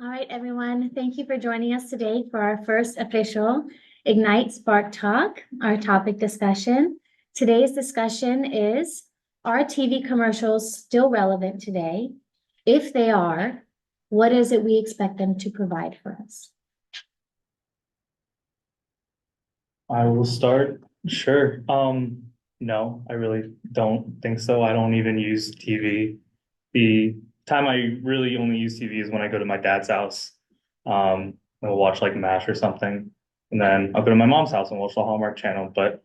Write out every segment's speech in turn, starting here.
All right, everyone. Thank you for joining us today for our first official Ignite Spark Talk, our topic discussion. Today's discussion is, are TV commercials still relevant today? If they are, what is it we expect them to provide for us? I will start. Sure. No, I really don't think so. I don't even use TV. The time I really only use TV is when I go to my dad's house. We'll watch like MASH or something. And then I'll go to my mom's house and watch the Hallmark channel. But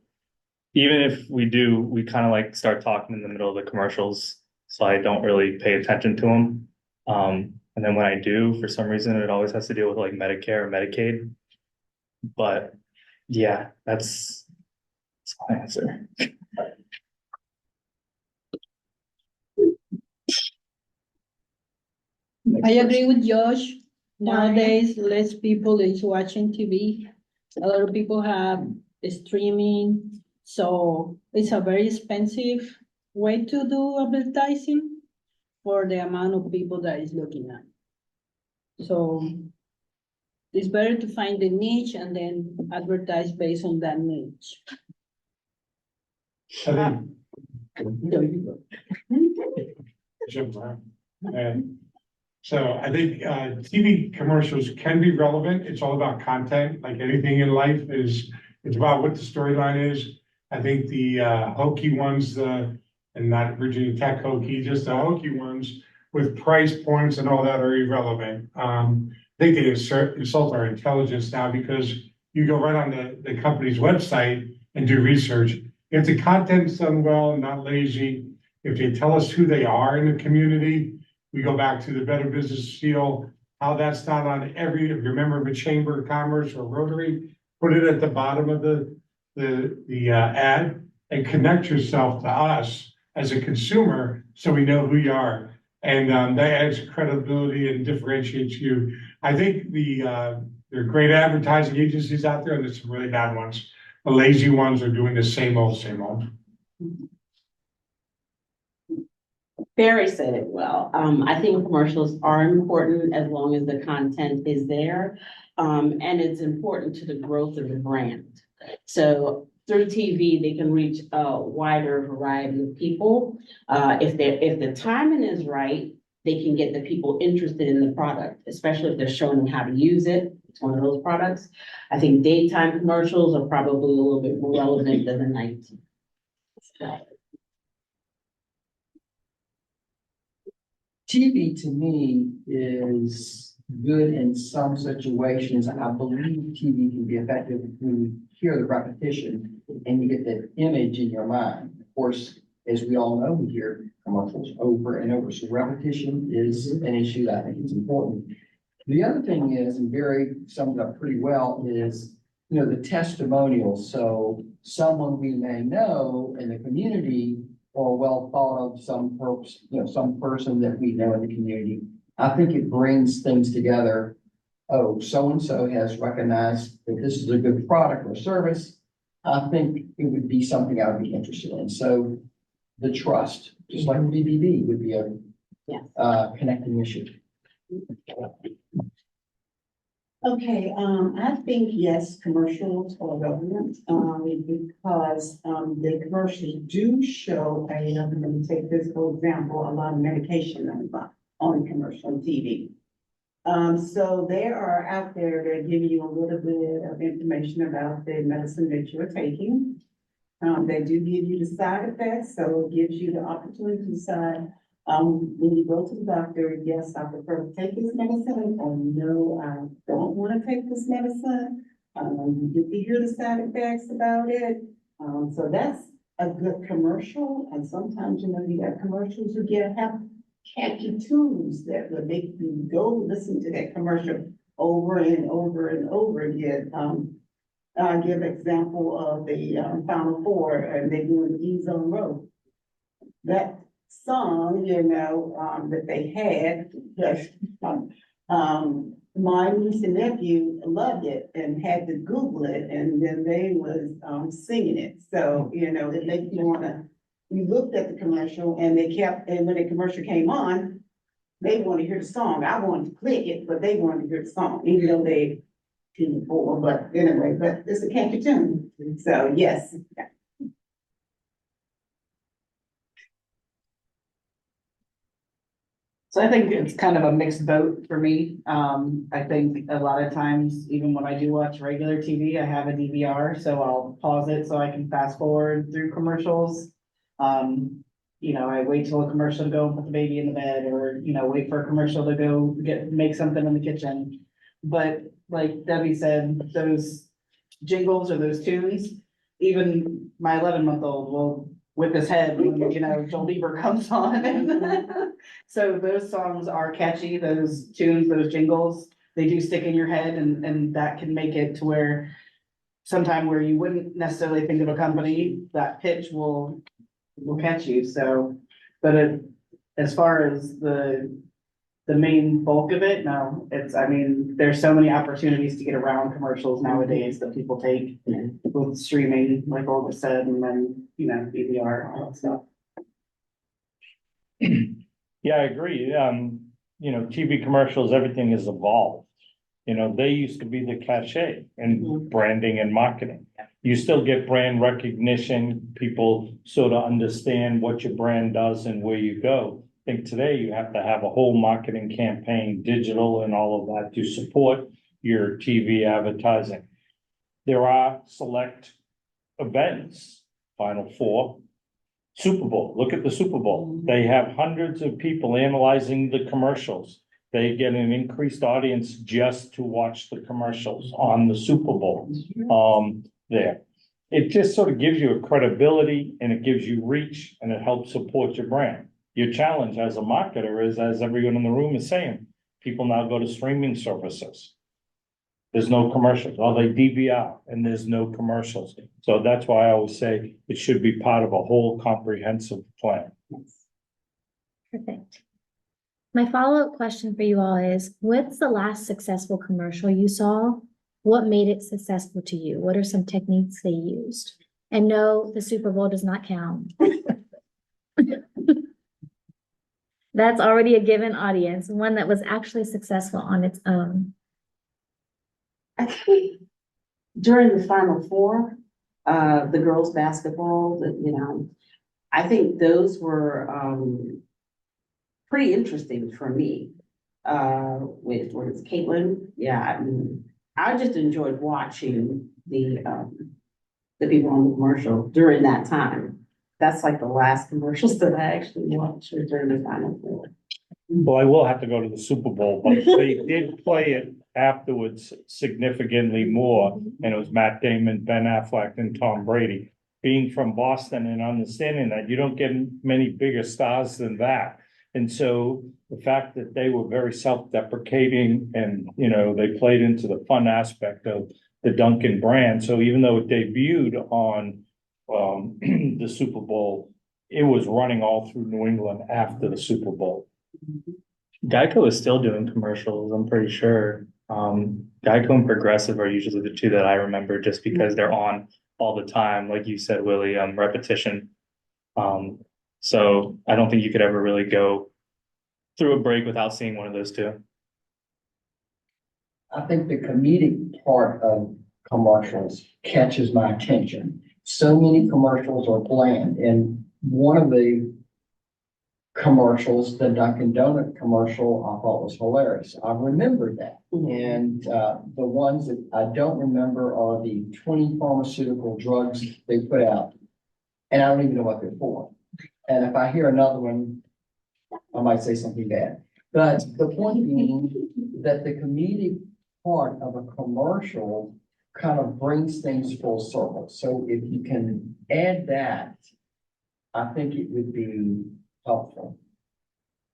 even if we do, we kind of like start talking in the middle of the commercials. So I don't really pay attention to them. And then when I do, for some reason, it always has to deal with like Medicare or Medicaid. But yeah, that's my answer. I agree with Josh. Nowadays, less people is watching TV. A lot of people have streaming, so it's a very expensive way to do advertising for the amount of people that is looking at. So it's better to find the niche and then advertise based on that niche. I There you think, so I think TV commercials can be relevant. It's all about content, like anything in life it's about what the storyline is. I think the hokey ones, and not Virginia Tech hokey, just the hokey ones with price points and all that are irrelevant. I think they insult our intelligence now because you go right on the company's website and do research. If the content's done well, not lazy, if they tell us who they are in the community, we go back to the Better Business Seal, how that's not on every, if you're a member of a chamber of commerce or Rotary, put it at the bottom of the ad and connect yourself to us as a consumer so we know who you are. And that adds credibility and differentiates you. I think there are great advertising agencies out there, and there's some really bad ones. The lazy ones are doing the same old, same old. Barry said it well. I think commercials are important as long as the content is there. And it's important to the growth of the brand. So through TV, they can reach a wider variety of people. If the timing is right, they can get the people interested in the product, especially if they're showing them how to use it. It's one of those products. I think daytime commercials are probably a little bit more relevant than the night. TV to me is good in some situations. I believe TV can be effective if you hear the repetition and you get that image in your mind. Of course, as we all know, we hear commercials over and over. So repetition is an issue that I think is important. The other thing is, and Barry summed it up pretty well, is, the testimonials. So someone we may know in the community or well thought of, some person that we know in the community. I think it brings things together. Oh, so-and-so has recognized that this is a good product or service. I think it would be something I would be interested in. So the trust, just like BBB, would be a connecting issue. Okay, I think yes, commercials are relevant, because, the commercials do show, let me take this for example, a lot of medication on commercial TV. So they are out there, they're giving you a little bit of information about the medicine that you're taking. They do give you the side effects, so it gives you the opportunity to decide, when you go to the doctor, yes, I prefer to take this medicine, or no, I don't want to take this medicine. You get to hear the side effects about it. So that's a good commercial. And sometimes, you got commercials who have catchy tunes that would make you go listen to that commercial over and over and over again. I'll give example of the Final Four, and they doing Ease on Road. That song, that they had, my niece and nephew loved it and had to Google it, and then they was singing it. So, it makes you wanna, you looked at the commercial and and when the commercial came on, they want to hear the song. I wanted to click it, but they wanted to hear the song, even though they didn't before, but anyway, but it's a catchy tune. So yes. So I think it's kind of a mixed boat for me. I think a lot of times, even when I do watch regular TV, I have a DVR, so I'll pause it so I can fast forward through commercials. I wait till a commercial to go and put the baby in the bed, or, wait for a commercial to go make something in the kitchen. But like Debbie said, those jingles or those tunes, even my 11-month-old will whip his head when, Joel Bieber comes on. So those songs are catchy, those tunes, those jingles, they do stick in your head, and that can make it to where sometime where you wouldn't necessarily think of a company, that pitch will catch you. So, but as far as the main bulk of it, no, there's so many opportunities to get around commercials nowadays that people take with streaming, like Olga said, and then, DVR, all that stuff. Yeah, I agree. TV commercials, everything has evolved. They used to be the cachet in branding and marketing. You still get brand recognition. People sort of understand what your brand does and where you go. I think today you have to have a whole marketing campaign, digital and all of that to support your TV advertising. There are select events, Final Four, Super Bowl. Look at the Super Bowl. They have hundreds of people analyzing the commercials. They get an increased audience just to watch the commercials on the Super Bowl. There. It just sort of gives you a credibility, and it gives you reach, and it helps support your brand. Your challenge as a marketer is, as everyone in the room is saying, people now go to streaming services. There's no commercials, or they DVR and there's no commercials. So that's why I always say it should be part of a whole comprehensive plan. Perfect. My follow-up question for you all is, what's the last successful commercial you saw? What made it successful to you? What are some techniques they used? And no, the Super Bowl does not count. That's already a given audience, one that was actually successful on its own. I think during the Final Four, the girls' basketball, I think those were pretty interesting for me. With Caitlin, yeah, I just enjoyed watching the people on the commercial during that time. That's like the last commercials that I actually watched during the Final Four. Well, I will have to go to the Super Bowl, but they did play it afterwards significantly more. And it was Matt Damon, Ben Affleck, and Tom Brady. Being from Boston and understanding that you don't get many bigger stars than that. And so the fact that they were very self-deprecating and, they played into the fun aspect of the Dunkin' brand. So even though it debuted on the Super Bowl, it was running all through New England after the Super Bowl. Geico is still doing commercials, I'm pretty sure. Geico and Progressive are usually the two that I remember just because they're on all the time, like you said, Willie, repetition. So I don't think you could ever really go through a break without seeing one of those two. I think the comedic part of commercials catches my attention. So many commercials are bland, and one of the commercials, the Dunkin' Donut commercial, I thought was hilarious. I remember that. And the ones that I don't remember are the 20 pharmaceutical drugs they put out. And I don't even know what they're for. And if I hear another one, I might say something bad. But the point being that the comedic part of a commercial kind of brings things full circle. So if you can add that, I think it would be helpful.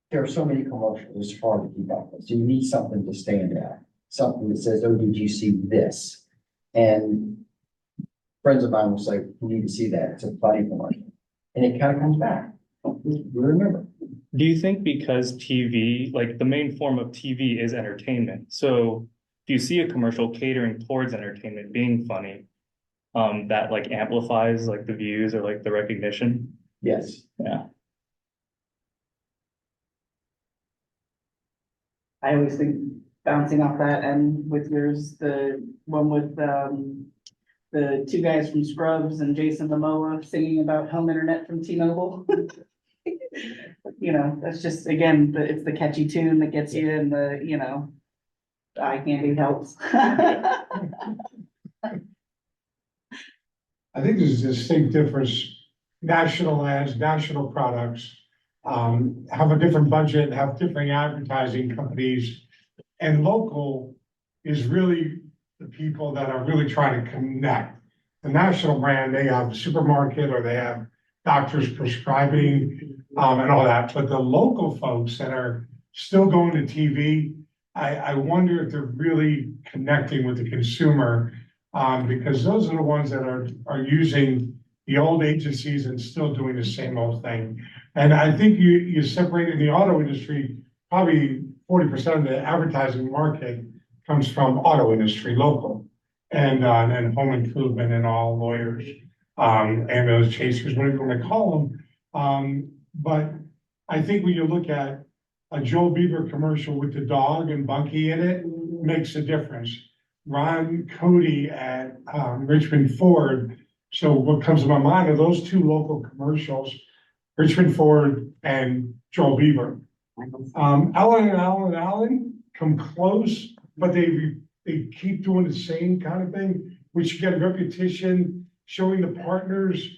There are so many commercials, it's hard to keep up with. So you need something to stand out, something that says, oh, did you see this? And friends of mine will say, you need to see that. It's a funny commercial. And it kind of comes back. We remember. Do you think because TV, like the main form of TV is entertainment, so if you see a commercial catering towards entertainment, being funny, that like amplifies like the views or like the recognition? Yes. Yeah. I always think bouncing off that and with yours, the one with, the two guys from Scrubs and Jason Momoa singing about home internet from T-Mobile. You know, that's just, again, it's the catchy tune that gets you and the, you know, eye candy helps. I think there's a distinct difference, national ads, national products, have a different budget, have different advertising companies. And local is really the people that are really trying to connect. The national brand, they have a supermarket or they have doctors prescribing, and all that, but the local folks that are still going to TV, I wonder if they're really connecting with the consumer. Because those are the ones that are using the old agencies and still doing the same old thing. And I think you separate in the auto industry, probably 40% of the advertising market comes from auto industry, local. And home improvement and all lawyers, ambulance chasers, whatever you want to call them. But I think when you look at a Joel Bieber commercial with the dog and Bunky in it, makes a difference. Ron Cody at Richmond Ford. So what comes to my mind are those two local commercials, Richmond Ford and Joel Bieber. Allen and Allen come close, but they keep doing the same kind of thing, which you get repetition, showing the partners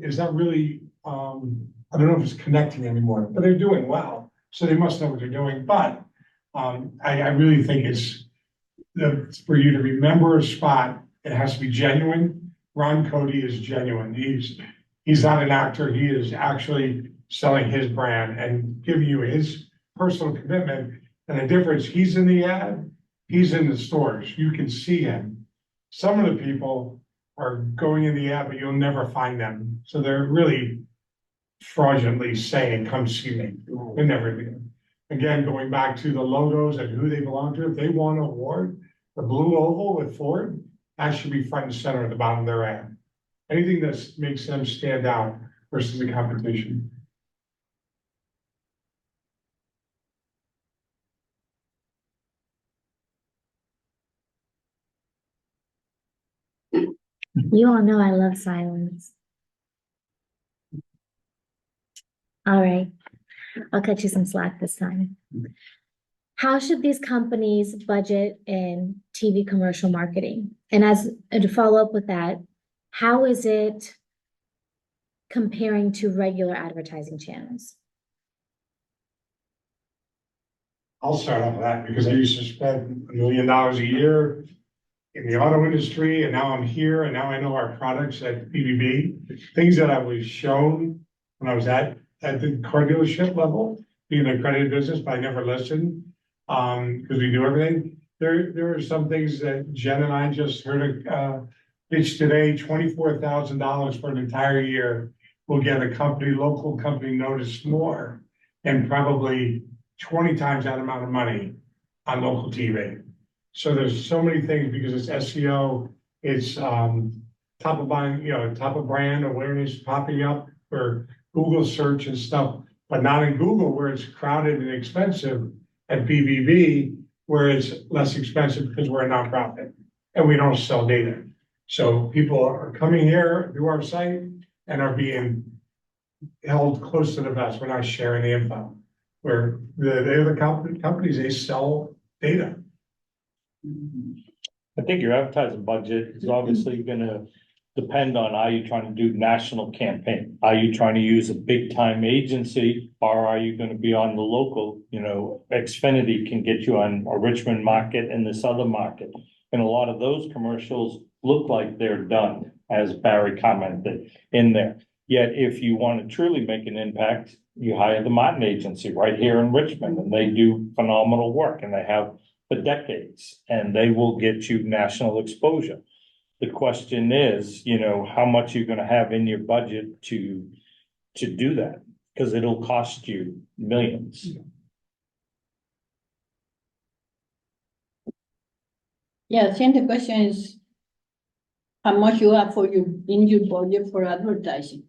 is not really, I don't know if it's connecting anymore, but they're doing well. So they must know what they're doing. But I really think it's for you to remember a spot, it has to be genuine. Ron Cody is genuine. He's not an actor. He is actually selling his brand and giving you his personal commitment. And the difference, he's in the ad, he's in the stores. You can see him. Some of the people are going in the ad, but you'll never find them. So they're really fraudulently saying, come see me. They're never there. Again, going back to the logos and who they belong to, if they won an award, the blue oval with Ford, that should be front and center at the bottom of their ad. Anything that makes them stand out versus the competition. You all know I love silence. All right, I'll cut you some slack this time. How should these companies budget in TV commercial marketing? And to follow up with that, how is it comparing to regular advertising channels? I'll start off with that because I used to spend $1 million a year in the auto industry, and now I'm here, and now I know our products at BBB, things that I was shown when I was at the car dealership level, being an accredited business, but I never listened, because we do everything. There are some things that Jen and I just heard pitch today, $24,000 for an entire year will get a local company noticed more, and probably 20 times that amount of money on local TV. So there's so many things because it's SEO, it's top of mind, top of brand awareness popping up for Google search and stuff, but not in Google where it's crowded and expensive, at BBB where it's less expensive because we're a nonprofit and we don't sell data. So people are coming here through our site and are being held close to the vest. We're not sharing the info. Where the other companies, they sell data. I think your advertising budget is obviously gonna depend on, are you trying to do national campaign? Are you trying to use a big time agency, or are you gonna be on the local, Xfinity can get you on a Richmond market and this other market. And a lot of those commercials look like they're done, as Barry commented in there. Yet if you want to truly make an impact, you hire the Martin Agency right here in Richmond, and they do phenomenal work, and they have for decades, and they will get you national exposure. The question is, how much you're gonna have in your budget to do that, because it'll cost you millions. Yeah, I think the question is how much you have in your budget for advertising.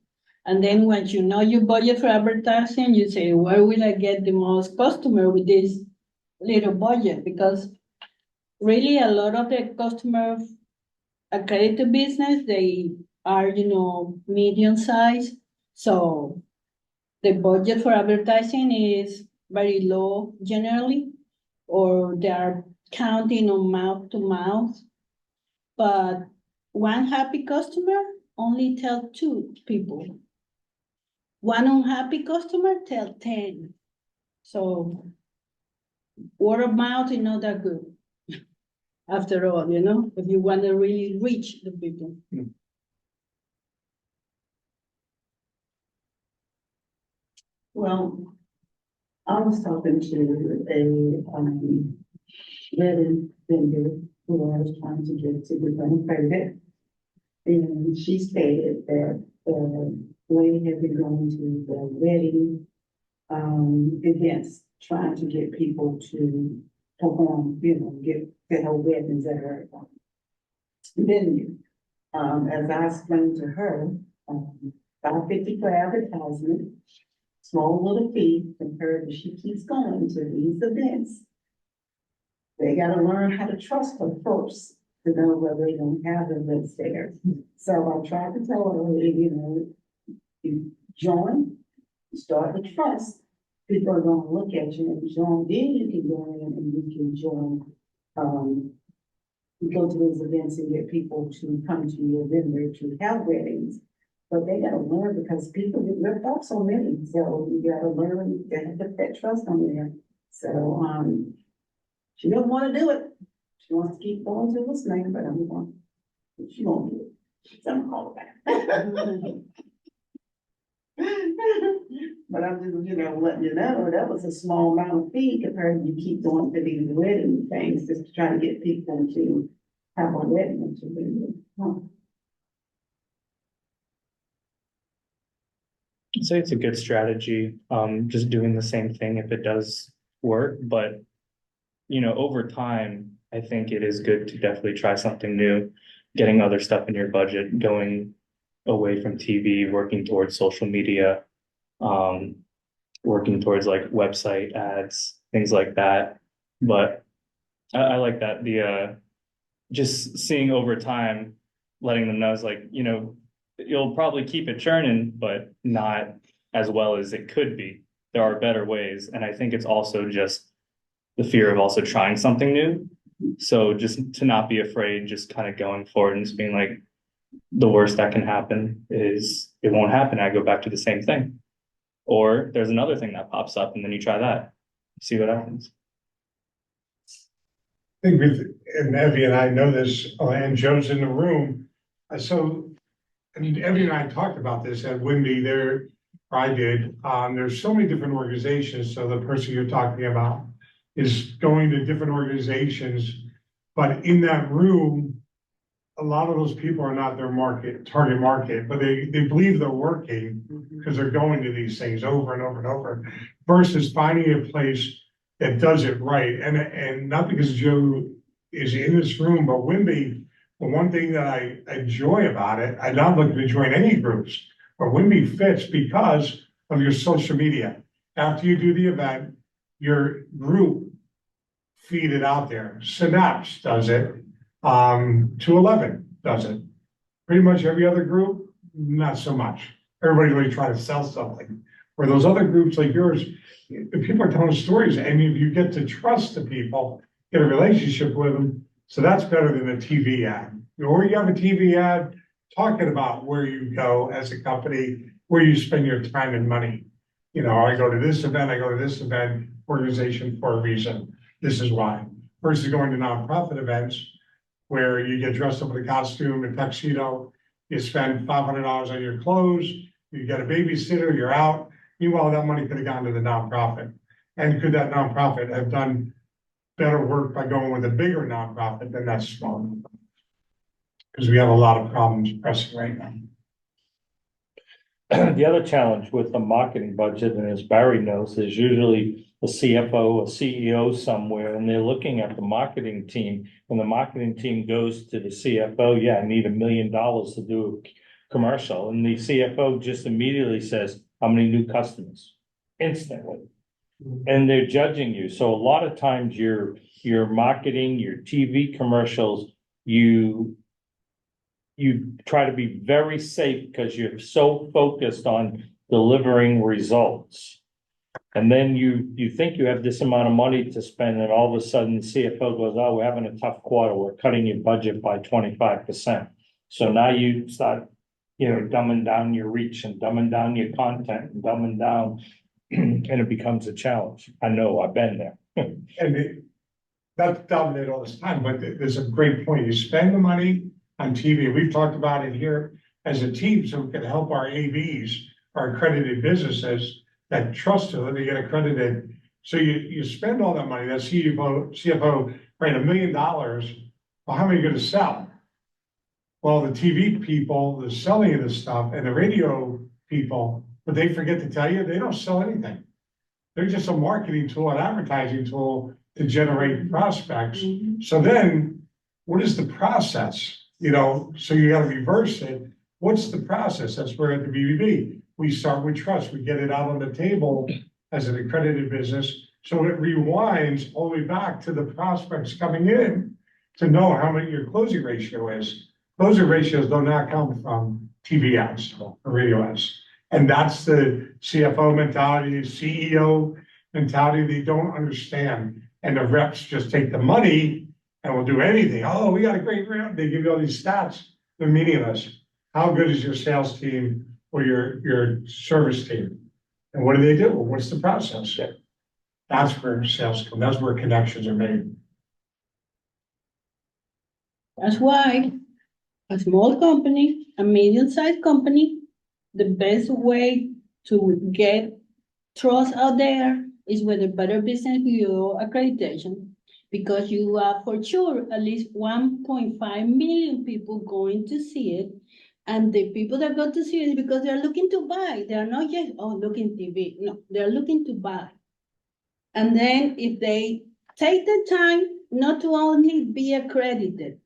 And then once you know your budget for advertising, you say, where will I get the most customer with this? little budget because really a lot of the customer accredited business, they are, medium size. So the budget for advertising is very low generally, or they are counting on mouth to mouth. But one happy customer only tell two people. One unhappy customer tell 10. So word of mouth is not that good. After all, if you want to really reach the people. Well, I was talking to a wedding vendor who I was trying to get to become pregnant. And she stated that the lady had been going to the wedding events, trying to get people to perform, get her weddings at her venue. As I explained to her, $5.50 for advertisement, small little fee compared to she keeps going to these events. They gotta learn how to trust her first to know whether they don't have events there. So I tried to tell her, you join, start to trust. People are gonna look at you and join, then you can go in and you can join, you go to those events and get people to come to your vendor to have weddings. But they gotta learn because people get ripped off so many, so you gotta learn, you gotta put that trust on there. So, she doesn't wanna do it. She wants to keep going to this name, but she won't do it. So I'm calling back. But I'm just, letting you know, that was a small amount of fee compared to you keep going to these wedding things, just to try to get people to have a wedding. I'd say it's a good strategy, just doing the same thing if it does work, but over time, I think it is good to definitely try something new, getting other stuff in your budget, going away from TV, working towards social media, working towards like website ads, things like that. But I like that, just seeing over time, letting them know is like, you'll probably keep it churning, but not as well as it could be. There are better ways. And I think it's also just the fear of also trying something new. So just to not be afraid, just kind of going forward and just being like, the worst that can happen is it won't happen. I go back to the same thing. Or there's another thing that pops up and then you try that, see what happens. I think and Evie and I know this, and Joe's in the room. Evie and I talked about this at Wendy there, I did. There's so many different organizations. So the person you're talking about is going to different organizations, but in that room, a lot of those people are not their target market, but they believe they're working because they're going to these things over and over and over versus finding a place that does it right. And not because Joe is in this room, but Wimby, the one thing that I enjoy about it, I'm not looking to join any groups, but Wimby fits because of your social media. After you do the event, your group feed it out there. Synapse does it. 211 does it. Pretty much every other group, not so much. Everybody's really trying to sell something. Where those other groups like yours, if people are telling stories and you get to trust the people, get a relationship with them. So that's better than a TV ad. Or you have a TV ad talking about where you go as a company, where you spend your time and money. I go to this event, organization for a reason. This is why. Versus going to nonprofit events where you get dressed up in a costume and tuxedo, you spend $500 on your clothes, you get a babysitter, you're out. Meanwhile, that money could have gone to the nonprofit. And could that nonprofit have done better work by going with a bigger nonprofit than that small nonprofit? Because we have a lot of problems pressing right now. The other challenge with the marketing budget, and as Barry knows, is usually a CFO, a CEO somewhere, and they're looking at the marketing team. When the marketing team goes to the CFO, yeah, I need $1 million to do a commercial. And the CFO just immediately says, how many new customers? Instantly. and they're judging you. So a lot of times your marketing, your TV commercials, you try to be very safe because you're so focused on delivering results. And then you think you have this amount of money to spend, and all of a sudden the CFO goes, oh, we're having a tough quarter, we're cutting your budget by 25%. So now you start, dumbing down your reach and dumbing down your content and dumbing down, and it becomes a challenge. I know, I've been there. That's dominated all this time, but there's a great point. You spend the money on TV. We've talked about it here as a team, so we can help our AVs, our accredited businesses that trust us, they get accredited. So you spend all that money, that CFO, right, $1 million. Well, how many are you gonna sell? Well, the TV people, the selling of the stuff, and the radio people, but they forget to tell you, they don't sell anything. They're just a marketing tool, an advertising tool to generate prospects. So then, what is the process? So you gotta reverse it. What's the process? That's where at the BBB, we start with trust. We get it out on the table as an accredited business. So it rewinds all the way back to the prospects coming in to know how many your closing ratio is. Closing ratios do not come from TV ads or radio ads. And that's the CFO mentality, CEO mentality they don't understand. And the reps just take the money and will do anything. Oh, we got a great rep. They give you all these stats. They're meaningless. How good is your sales team or your service team? And what do? Well, what's the process? That's where sales come. That's where connections are made. That's why a small company, a medium-sized company, the best way to get trust out there is with a Better Business Bureau accreditation, because you are for sure at least 1.5 million people going to see it. And the people that go to see it because they're looking to buy. They're not just, oh, looking TV. No, they're looking to buy. And then if they take the time not to only be accredited,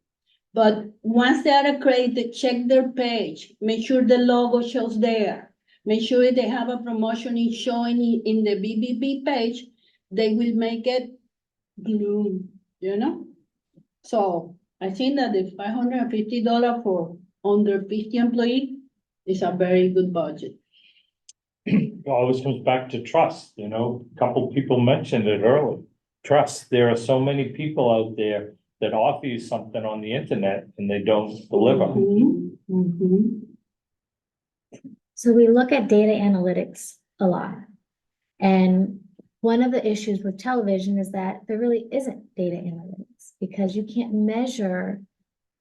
but once they are accredited, check their page, make sure the logo shows there, make sure they have a promotion showing in the BBB page, they will make it glue, So I think that the $550 for under 50 employees is a very good budget. It always comes back to trust, a couple people mentioned it earlier. Trust. There are so many people out there that offer you something on the internet and they don't deliver. So we look at data analytics a lot. And one of the issues with television is that there really isn't data analytics, because you can't measure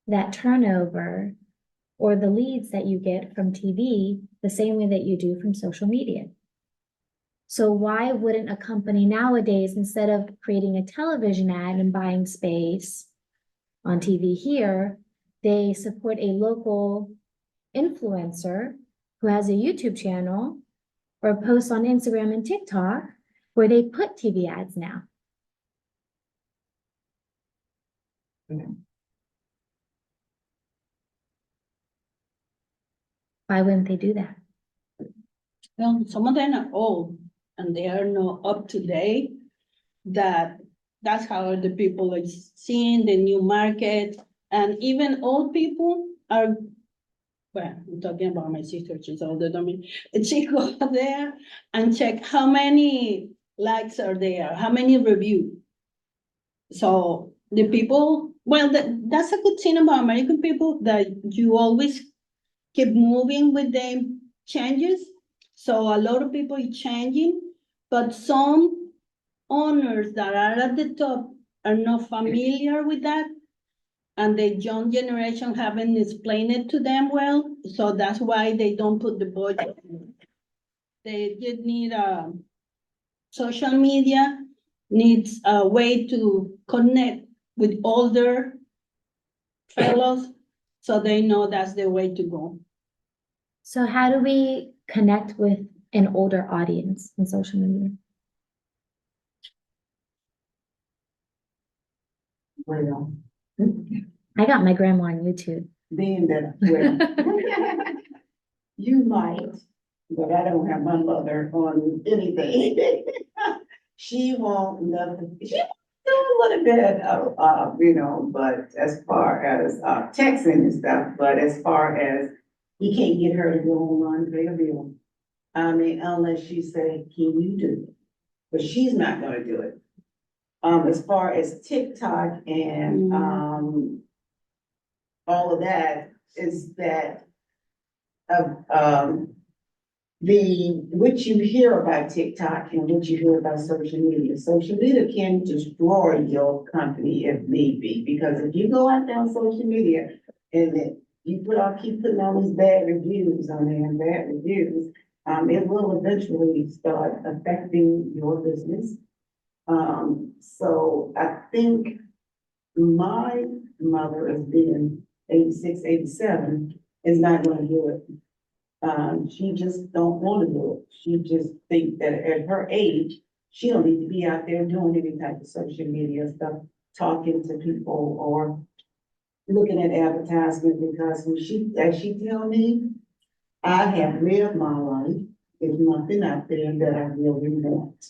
that turnover or the leads that you get from TV the same way that you do from social media. So why wouldn't a company nowadays, instead of creating a television ad and buying space on TV here, they support a local influencer who has a YouTube channel or posts on Instagram and TikTok where they put TV ads now? Why wouldn't they do that? Well, some of them are old and they are not up to date. That's how the people are seeing the new market. And even old people are, well, I'm talking about my sister, she's older than me. She go there and check how many likes are there, how many reviews. So the people, well, that's a good thing about American people, that you always keep moving with the changes. So a lot of people are changing, but some owners that are at the top are not familiar with that. And the young generation haven't explained it to them well. So that's why they don't put the budget. They just need social media needs a way to connect with older fellows so they know that's the way to go. So how do we connect with an older audience in social media? Well, I got my grandma on YouTube. being that, well, you might, but I don't have my mother on anything. she won't nothing, she won't do a little bit of, but as far as, texting and stuff, but as far as he can't get her to go online, pay a bill. I mean, unless she say, can you do it? But she's not gonna do it. As far as TikTok and, all of that, is that, what you hear about TikTok and what you hear about social media. Social media can destroy your company if need be, because if you go out there on social media and keep putting all these bad reviews on there and bad reviews, it will eventually start affecting your business. So I think my mother, as being 86, 87, is not gonna do it. She just don't wanna do it. She just think that at her age, she don't need to be out there doing any type of social media stuff, talking to people or looking at advertisement, because as she tell me, I have lived my life. There's nothing out there that I really want.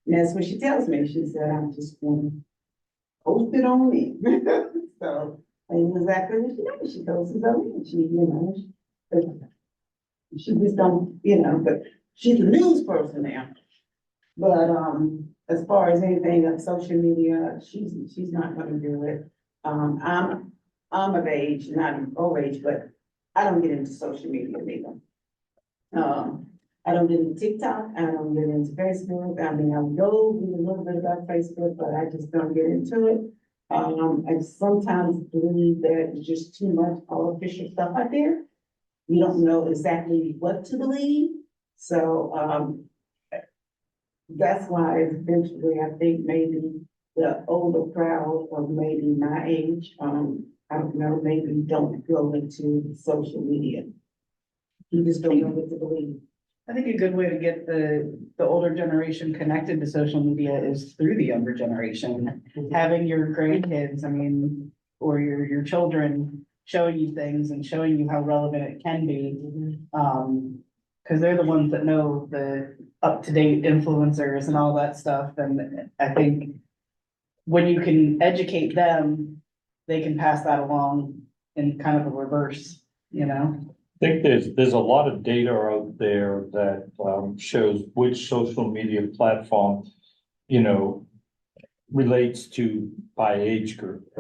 And that's what she tells me. She said, I'm just gonna post it on me. So, and exactly what she does. She posts it on me. She just don't, but she's a news person now. But, as far as anything on social media, she's not gonna do it. I'm of age, not old age, but I don't get into social media either. I don't get into TikTok, I don't get into Facebook. I mean, I'll go read a little bit about Facebook, but I just don't get into it. I sometimes believe that it's just too much artificial stuff out there. You don't know exactly what to believe. So, that's why eventually I think maybe the older crowd of maybe my age, I don't know, maybe don't go into social media. You just don't know what to believe. I think a good way to get the older generation connected to social media is through the younger generation. Having your grandkids, I mean, or your children showing you things and showing you how relevant it can be. Cause they're the ones that know the up-to-date influencers and all that stuff. And I think when you can educate them, they can pass that along in kind of a reverse, I think there's a lot of data out there that shows which social media platform, relates to by age group.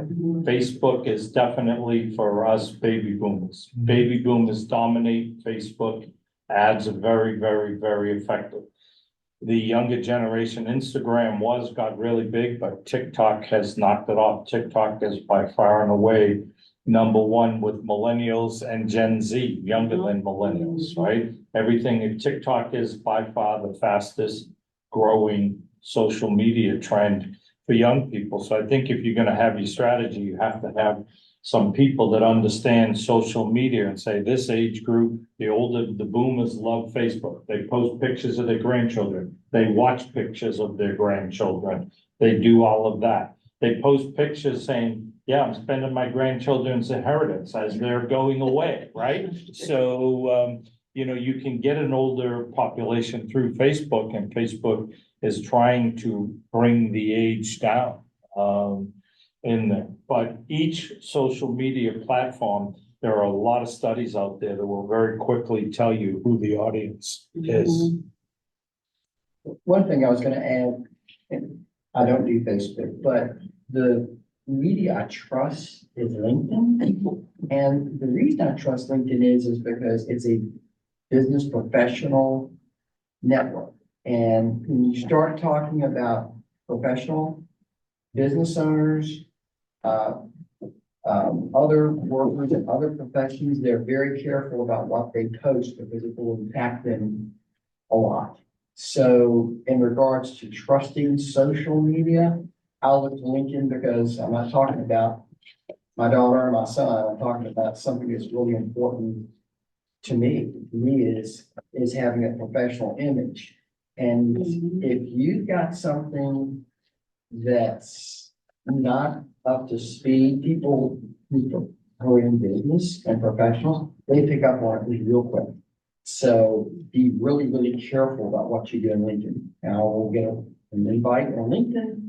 Facebook is definitely for us baby boomers. Baby boomers dominate Facebook. Ads are very, very, very effective. The younger generation, Instagram got really big, but TikTok has knocked it off. TikTok is by far and away number one with millennials and Gen Z, younger than millennials, right? Everything, TikTok is by far the fastest growing social media trend for young people. So I think if you're gonna have your strategy, you have to have some people that understand social media and say this age group, the boomers love Facebook. They post pictures of their grandchildren. They watch pictures of their grandchildren. They do all of that. They post pictures saying, yeah, I'm spending my grandchildren's inheritance as they're going away, right? So, you can get an older population through Facebook, and Facebook is trying to bring the age down in there. But each social media platform, there are a lot of studies out there that will very quickly tell you who the audience is. One thing I was gonna add, and I don't do Facebook, but the media I trust is LinkedIn. And the reason I trust LinkedIn is because it's a business professional network. And when you start talking about professional business owners, other workers and other professions, they're very careful about what they post because it will impact them a lot. So in regards to trusting social media, I'll look to LinkedIn because I'm not talking about my daughter or my son. I'm talking about something that's really important to me. To me is having a professional image. And if you've got something that's not up to speed, people who are in business and professionals, they pick up on it real quick. So be really, really careful about what you do in LinkedIn. Now we'll get an invite on LinkedIn.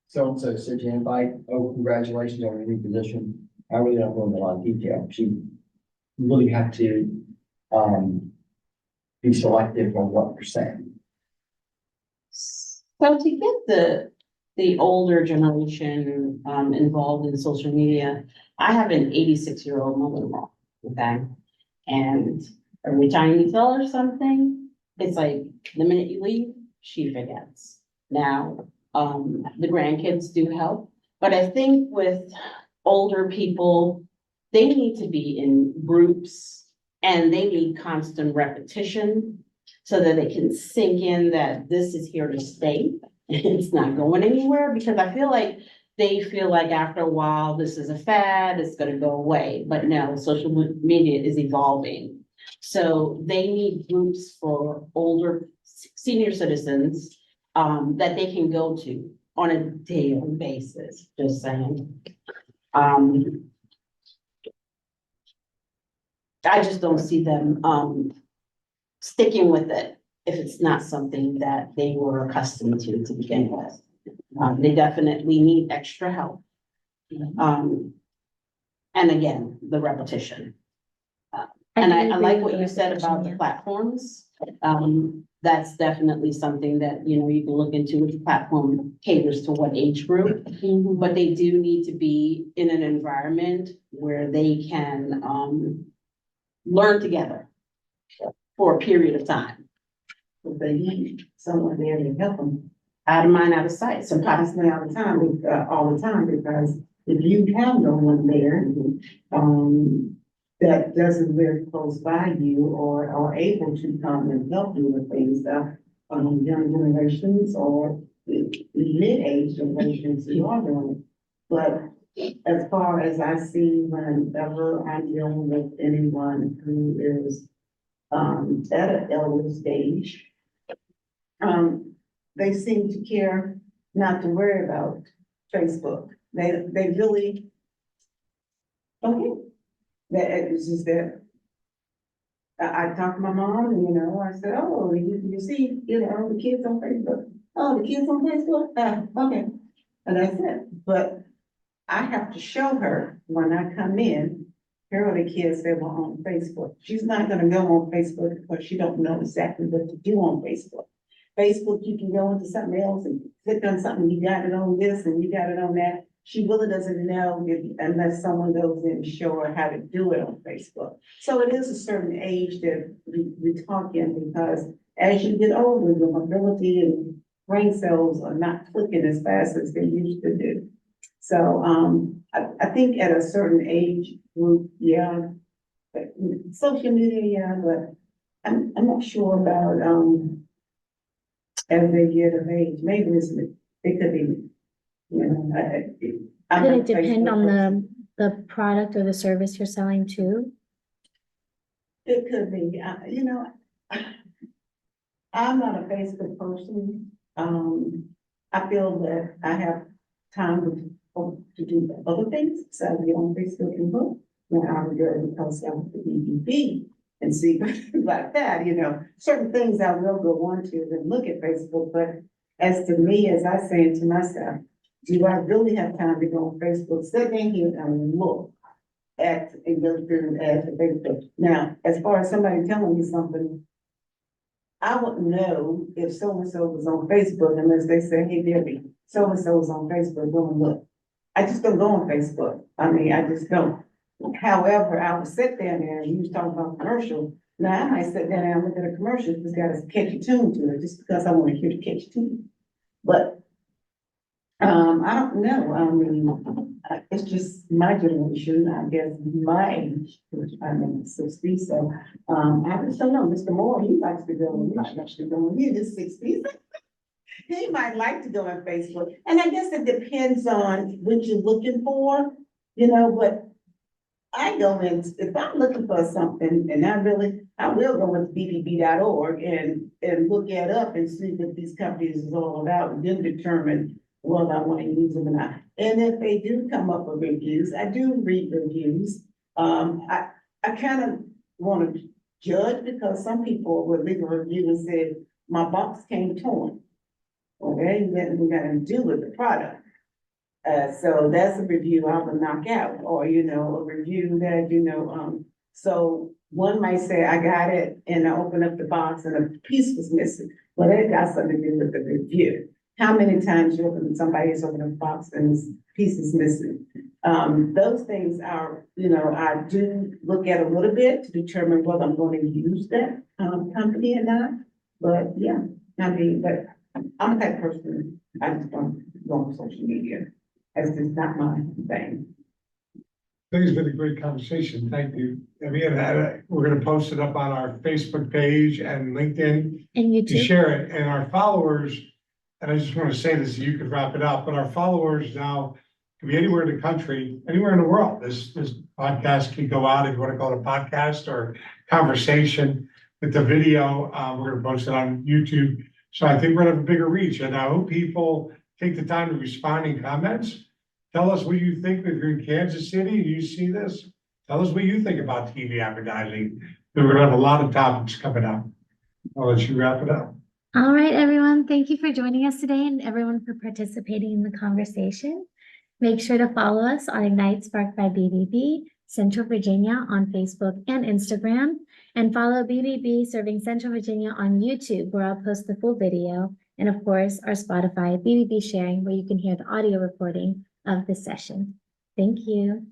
So-and-so sent you an invite, oh, congratulations on your new position. I really don't go into a lot of detail. You really have to, be selective on what you're saying. So to get the older generation, involved in social media, I have an 86-year-old mother-in-law, okay? And every time you tell her something, it's like, the minute you leave, she forgets. Now, the grandkids do help, but I think with older people, they need to be in groups and they need constant repetition so that they can sink in that this is here to stay. It's not going anywhere, because I feel like they feel like after a while, this is a fad, it's gonna go away. But no, social media is evolving. So they need groups for older senior citizens that they can go to on a daily basis, just saying. I just don't see them sticking with it if it's not something that they were accustomed to begin with. They definitely need extra help. And again, the repetition. And I like what you said about the platforms. That's definitely something that, you know, you can look into, which platform caters to what age group. But they do need to be in an environment where they can learn together for a period of time. But they need someone there to help them. Out of mind, out of sight. Sometimes Sometimes, all the time, because if you have no one there, that doesn't live close by you or are able to come and help you with things, young generations or mid-age generations who are doing it. But as far as I see, whenever I'm dealing with anyone who is at an elder stage, they seem to care not to worry about Facebook. They really don't care. That it's just that I talked to my mom, and, you know, I said, oh, you see, you know, the kids on Facebook. Oh, the kids on Facebook? Okay. And that's it. But I have to show her when I come in, here are the kids that were on Facebook. She's not gonna go on Facebook because she don't know exactly what to do on Facebook. Facebook, you can go into something else and click on something, you got it on this and you got it on that. She really doesn't know unless someone goes in and show her how to do it on Facebook. So it is a certain age that we talk in, because as you get older, your mobility and brain cells are not clicking as fast as they used to do. So, I think at a certain age group, yeah, but social media, yeah, but I'm not sure about, as they get of age, maybe it could be, you know, Could it depend on the product or the service you're selling too? It could be, you know, I'm not a Facebook person. I feel that I have time to do other things, so I get on Facebook and look. When I would go because of the BBB and see like that, you know, certain things I will go on to and look at Facebook, but as to me, as I say to myself, do I really have time to go on Facebook, sit in here and look at and go through at the Facebook? Now, as far as somebody telling me something, I wouldn't know if so-and-so was on Facebook unless they say, hey, Debbie, so-and-so is on Facebook, go and look. I just don't go on Facebook. I mean, I just don't. However, I would sit down there and you was talking about commercial. Now, I might sit down and look at a commercial, just got a catchy tune to it, just because I want to hear the catchy tune. But I don't know. I mean, it's just my generation, I guess, my age, which I'm in 60, so, I just don't know. Mr. Moore, he likes to go, he likes to go, he is 60. He might like to go on Facebook, and I guess it depends on what you're looking for, you know, but I go in, if I'm looking for something, and I will go with bbb.org and look it up and see what these companies is all about, and then determine whether I want to use them or not. And if they do come up with reviews, I do read reviews. I kind of want to judge, because some people would leave a review and say, my box came torn. Okay, and then we're gonna do with the product. So that's a review I would knock out, or, a review that, so one might say, I got it, and I open up the box and a piece was missing. Well, that got something to do with the review. How many times somebody's opened up a box and this piece is missing? Those things are, I do look at a little bit to determine whether I'm going to use that, company or not. But yeah, but I'm that person, I just don't go on social media. That's just not my thing. I think it's been a great conversation. Thank you. I mean, we're gonna post it up on our Facebook page and LinkedIn And you to too. share it, and our followers, and I just want to say this, so you could wrap it up, but our followers now can be anywhere in the country, anywhere in the world. This podcast can go out, if you want to call it a podcast or conversation with the video. We're gonna post it on YouTube. So I think we're gonna have a bigger reach, and I hope people take the time to respond in comments. Tell us what you think. If you're in Kansas City and you see this, tell us what you think about TV advertising. We're gonna have a lot of topics coming up. I'll let you wrap it up. All right, everyone. Thank you for joining us today and everyone for participating in the conversation. Make sure to follow us on Ignite Spark by BBB Central Virginia on Facebook and Instagram, and follow BBB Serving Central Virginia on YouTube, where I'll post the full video, and of course, our Spotify BBB Sharing, where you can hear the audio recording of the session. Thank you.